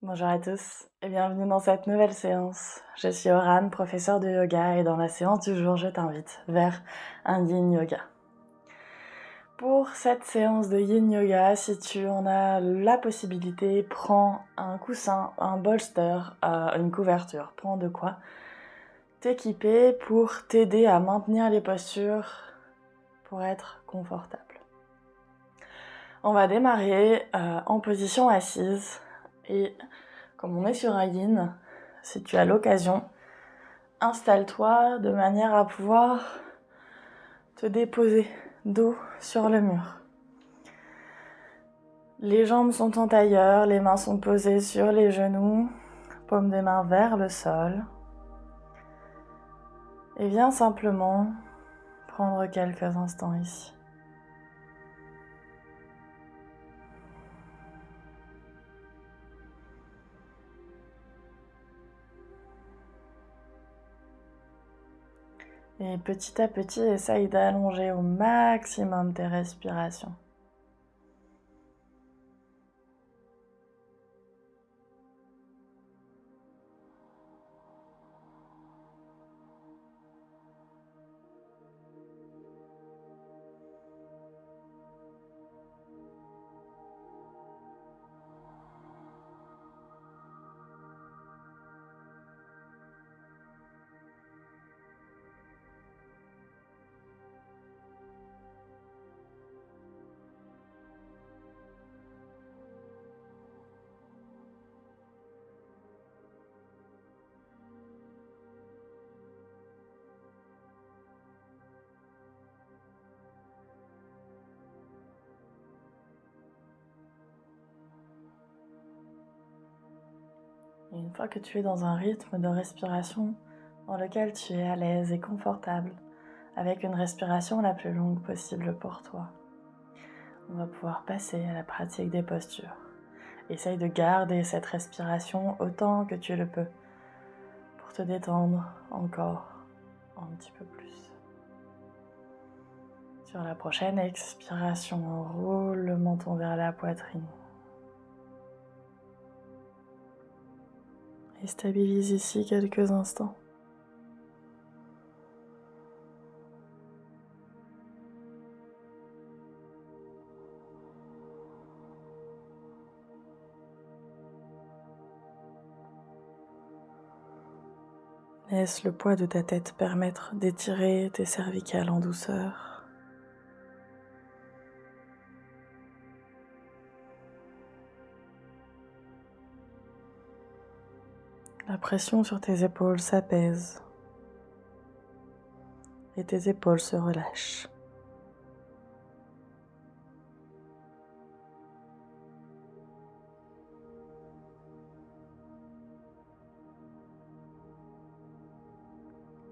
Bonjour à tous et bienvenue dans cette nouvelle séance. Je suis Oran, professeure de yoga et dans la séance du jour, je t'invite vers un yin yoga. Pour cette séance de yin yoga, si tu en as la possibilité, prends un coussin, un bolster, une couverture. Prends de quoi t'équiper pour t'aider à maintenir les postures pour être confortable. On va démarrer en position assise et comme on est sur un yin, si tu as l'occasion, installe-toi de manière à pouvoir te déposer dos sur le mur. Les jambes sont en tailleur, les mains sont posées sur les genoux, paume des mains vers le sol. Et viens simplement prendre quelques instants ici. Et petit à petit, essaye d'allonger au maximum tes respirations. Et une fois que tu es dans un rythme de respiration dans lequel tu es à l'aise et confortable, avec une respiration la plus longue possible pour toi, on va pouvoir passer à la pratique des postures. Essaye de garder cette respiration autant que tu le peux pour te détendre encore un petit peu plus. Sur la prochaine expiration, roule le menton vers la poitrine. Et stabilise ici quelques instants. Laisse le poids de ta tête permettre d'étirer tes cervicales en douceur. La pression sur tes épaules s'apaise et tes épaules se relâchent.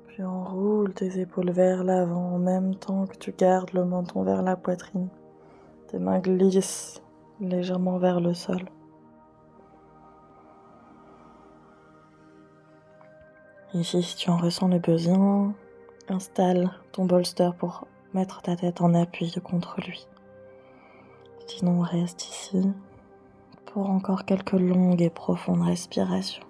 Puis enroule tes épaules vers l'avant en même temps que tu gardes le menton vers la poitrine. Tes mains glissent légèrement vers le sol. Ici, si tu en ressens le besoin, installe ton bolster pour mettre ta tête en appui contre lui. Sinon, reste ici pour encore quelques longues et profondes respirations.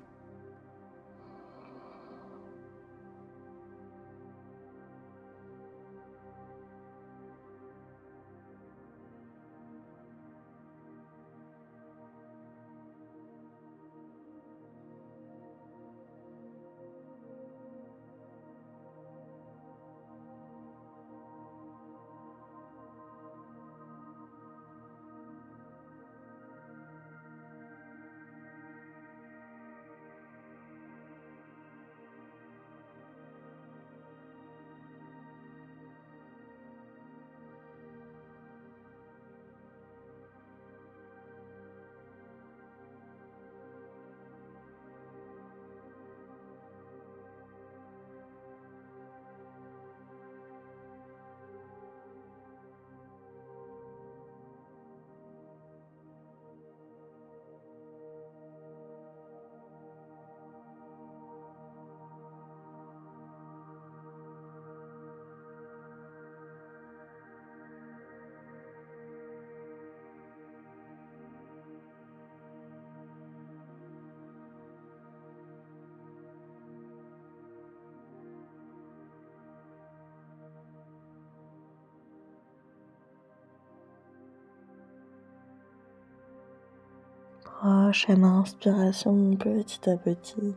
Prochaine inspiration, petit à petit,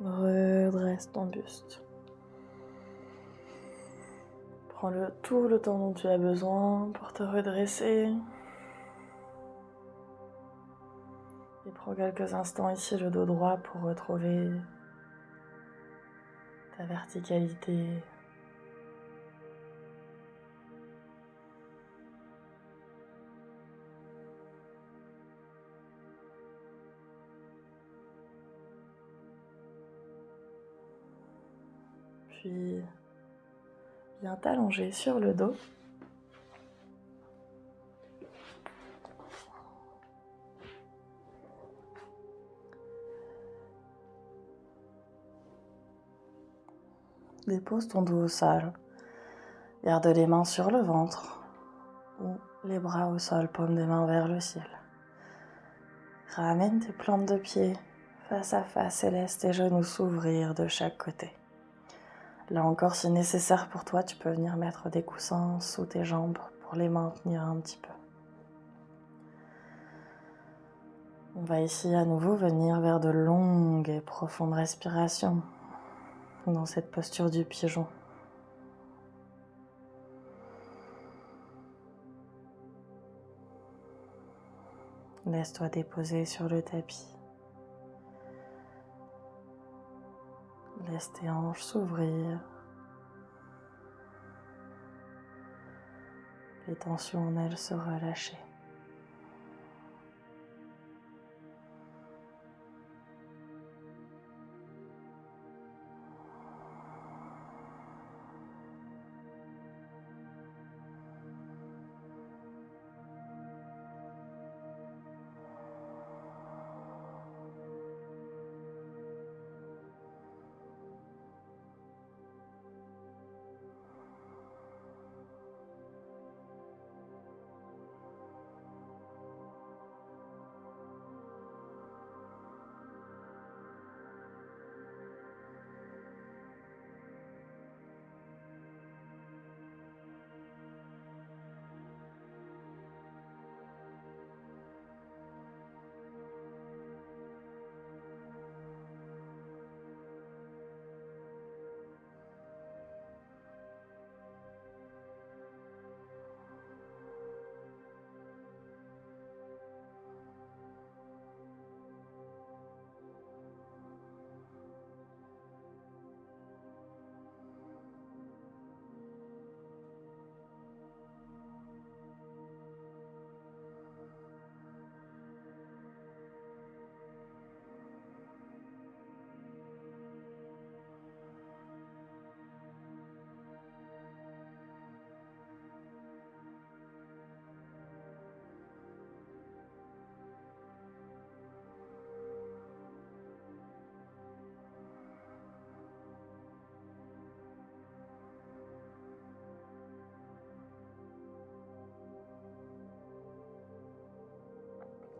redresse ton buste. Prends tout le temps dont tu as besoin pour te redresser. Et prends quelques instants ici le dos droit pour retrouver ta verticalité. Puis viens t'allonger sur le dos. Dépose ton dos au sol. Garde les mains sur le ventre ou les bras au sol, paume des mains vers le ciel. Ramène tes plantes de pied face à face et laisse tes genoux s'ouvrir de chaque côté. Là encore, si nécessaire pour toi, tu peux venir mettre des coussins sous tes jambes pour les maintenir un petit peu. On va ici à nouveau venir vers de longues et profondes respirations dans cette posture du pigeon. Laisse-toi déposer sur le tapis. Laisse tes hanches s'ouvrir. Les tensions en elles se relâcher.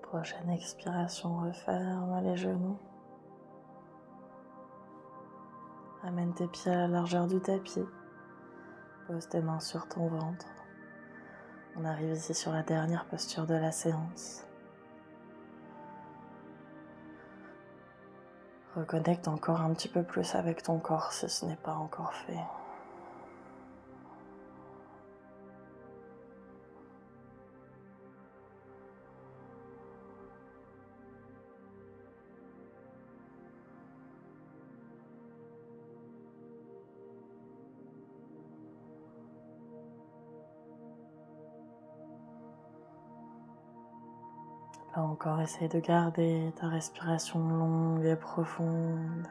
Prochaine expiration, referme les genoux. Amène tes pieds à la largeur du tapis. Pose tes mains sur ton ventre. On arrive ici sur la dernière posture de la séance. Reconnecte encore un petit peu plus avec ton corps si ce n'est pas encore fait. Là encore, essaye de garder ta respiration longue et profonde.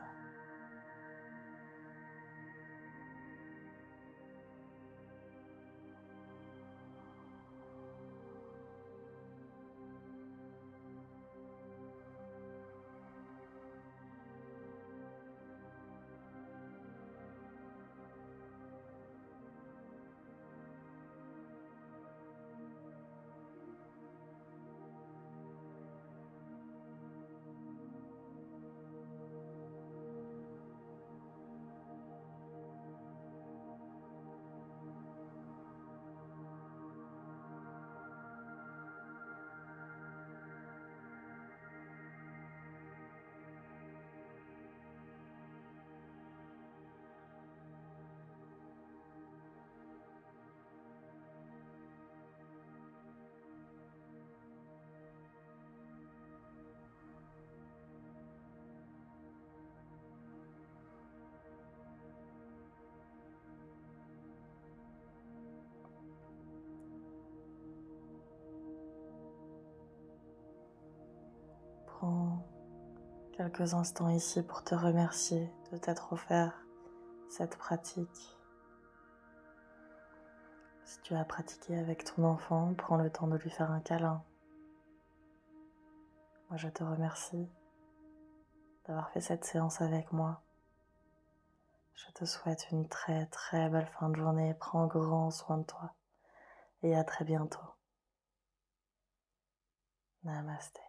quelques instants ici pour te remercier de t'être offert cette pratique. Si tu as pratiqué avec ton enfant, prends le temps de lui faire un câlin. Moi, je te remercie d'avoir fait cette séance avec moi. Je te souhaite une très très belle fin de journée. Prends grand soin de toi et à très bientôt. Namasté.